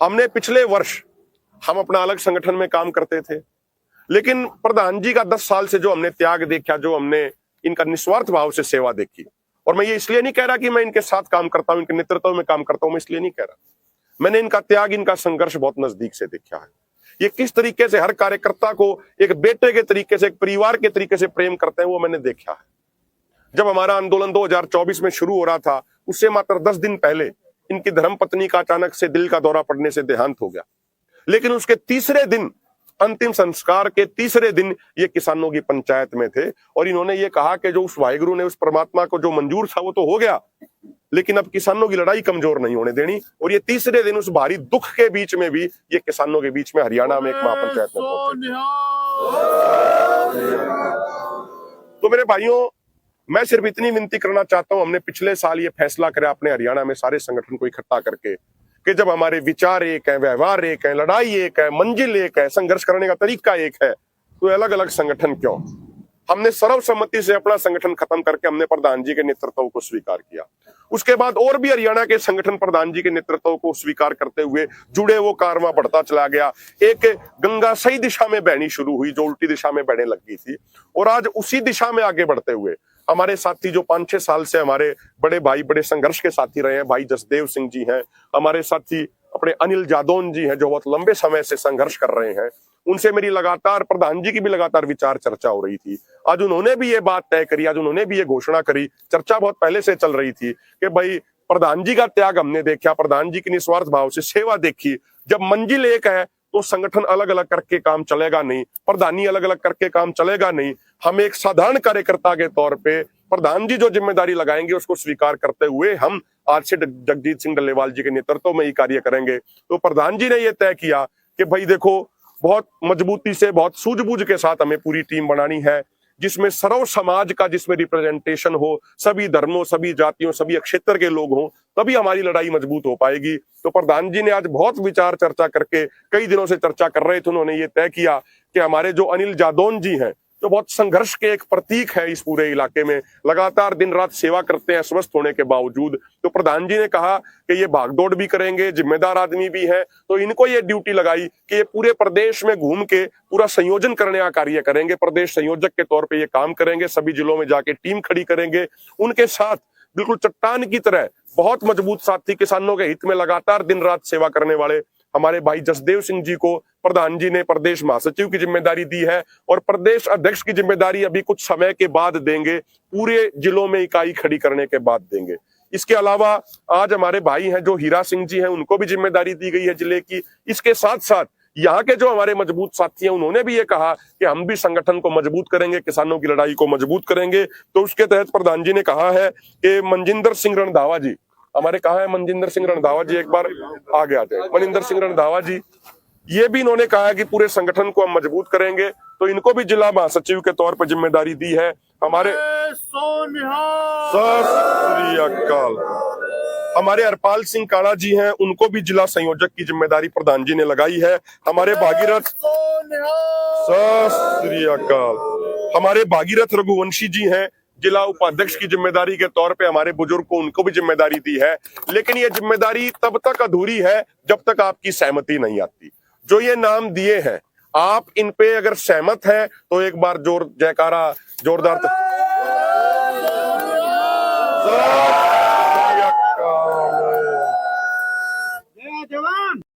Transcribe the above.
हमने पिछले वर्ष हम अपना अलग संगठन में काम करते थे, लेकिन प्रधान जी का 10 साल से जो हमने त्याग देखा, जो हमने इनका निस्वार्थ भाव से सेवा देखी, और मैं ये इसलिए नहीं कह रहा कि मैं इनके साथ काम करता हूं, इनके नेतृत्व में काम करता हूं, मैं इसलिए नहीं कह रहा। मैंने इनका त्याग, इनका संघर्ष बहुत नजदीक से देखा है। ये किस तरीके से हर कार्यकर्ता को एक बेटे के तरीके से, एक परिवार के तरीके से प्रेम करते हैं, वो मैंने देखा है। जब हमारा आंदोलन 2024 में शुरू हो रहा था, उससे मात्र 10 दिन पहले इनकी धर्मपत्नी का अचानक से दिल का दौरा पड़ने से देहांत हो गया, लेकिन उसके तीसरे दिन, अंतिम संस्कार के तीसरे दिन, ये किसानों की पंचायत में थे और इन्होंने ये कहा कि जो उस वाहिगुरु ने, उस परमात्मा को जो मंजूर था वो तो हो गया, लेकिन अब किसानों की लड़ाई कमजोर नहीं होने देनी। और ये तीसरे दिन उस भारी दुख के बीच में भी ये किसानों के बीच में हरियाणा में एक महापंचायत में पहुंचे। तो मेरे भाइयों, मैं सिर्फ इतनी विनती करना चाहता हूं, हमने पिछले साल ये फैसला करा अपने हरियाणा में सारे संगठन को इकट्ठा करके कि जब हमारे विचार एक है, व्यवहार एक है, लड़ाई एक है, मंजिल एक है, संघर्ष करने का तरीका एक है, तो अलग अलग संगठन क्यों? हमने सर्वसम्मति से अपना संगठन खत्म करके हमने प्रधान जी के नेतृत्व को स्वीकार किया। उसके बाद और भी हरियाणा के संगठन प्रधान जी के नेतृत्व को स्वीकार करते हुए जुड़े, वो कारवां बढ़ता चला गया। एक गंगा सही दिशा में बहनी शुरू हुई, जो उल्टी दिशा में बहने लग गई थी, और आज उसी दिशा में आगे बढ़ते हुए हमारे साथी जो 5-6 साल से हमारे बड़े भाई, बड़े संघर्ष के साथी रहे हैं, भाई जसदेव सिंह जी हैं, हमारे साथी अपने अनिल जादौन जी हैं, जो बहुत लंबे समय से संघर्ष कर रहे हैं, उनसे मेरी लगातार, प्रधान जी की भी लगातार विचार चर्चा हो रही थी। आज उन्होंने भी ये बात तय करी, आज उन्होंने भी ये घोषणा करी, चर्चा बहुत पहले से चल रही थी कि भाई प्रधान जी का त्याग हमने देखा, प्रधान जी की निस्वार्थ भाव से सेवा देखी। जब मंजिल एक है तो संगठन अलग अलग करके काम चलेगा नहीं, प्रधानी अलग अलग करके काम चलेगा नहीं। हम एक साधारण कार्यकर्ता के तौर पे प्रधान जी जो जिम्मेदारी लगाएंगे उसको स्वीकार करते हुए हम आज से जगजीत सिंह डल्लेवाल जी के नेतृत्व में ही कार्य करेंगे। तो प्रधान जी ने यह तय किया कि भाई देखो, बहुत मजबूती से, बहुत सूझबूझ के साथ हमें पूरी टीम बनानी है, जिसमें सर्व समाज का, जिसमें रिप्रेजेंटेशन हो, सभी धर्मों, सभी जातियों, सभी क्षेत्र के लोग हों, तभी हमारी लड़ाई मजबूत हो पाएगी। तो प्रधान जी ने आज बहुत विचार चर्चा करके, कई दिनों से चर्चा कर रहे थे, उन्होंने ये तय किया कि हमारे जो अनिल जादौन जी हैं, जो बहुत संघर्ष के एक प्रतीक है इस पूरे इलाके में, लगातार दिन रात सेवा करते हैं स्वस्थ होने के बावजूद, तो प्रधान जी ने कहा कि ये भागदौड़ भी करेंगे, जिम्मेदार आदमी भी है, तो इनको ये ड्यूटी लगाई कि ये पूरे प्रदेश में घूम के पूरा संयोजन करने का कार्य करेंगे, प्रदेश संयोजक के तौर पे ये काम करेंगे, सभी जिलों में जाके टीम खड़ी करेंगे। उनके साथ बिल्कुल चट्टान की तरह बहुत मजबूत साथी, किसानों के हित में लगातार दिन रात सेवा करने वाले हमारे भाई जसदेव सिंह जी को प्रधान जी ने प्रदेश महासचिव की जिम्मेदारी दी है, और प्रदेश अध्यक्ष की जिम्मेदारी अभी कुछ समय के बाद देंगे, पूरे जिलों में इकाई खड़ी करने के बाद देंगे। इसके अलावा आज हमारे भाई हैं जो हीरा सिंह जी हैं, उनको भी जिम्मेदारी दी गई है जिले की। इसके साथ साथ यहाँ के जो हमारे मजबूत साथी हैं, उन्होंने भी ये कहा कि हम भी संगठन को मजबूत करेंगे, किसानों की लड़ाई को मजबूत करेंगे। तो उसके तहत प्रधान जी ने कहा है कि मनजिंदर सिंह रणधावा जी, हमारे कहा है मनजिंदर सिंह रणधावा जी, एक बार आगे आ जाए, मनिंदर सिंह रणधावा जी, ये भी इन्होंने कहा है कि पूरे संगठन को हम मजबूत करेंगे, तो इनको भी जिला महासचिव के तौर पर जिम्मेदारी दी है। हमारे हमारे हरपाल सिंह काड़ा जी हैं, उनको भी जिला संयोजक की जिम्मेदारी प्रधान जी ने लगाई है। हमारे भागीरथ हमारे भागीरथ रघुवंशी जी हैं, जिला उपाध्यक्ष की जिम्मेदारी के तौर पे हमारे बुजुर्ग को, उनको भी जिम्मेदारी दी है। लेकिन ये जिम्मेदारी तब तक अधूरी है जब तक आपकी सहमति नहीं आती। जो ये नाम दिए हैं, आप इन पे अगर सहमत हैं तो एक बार जोरदार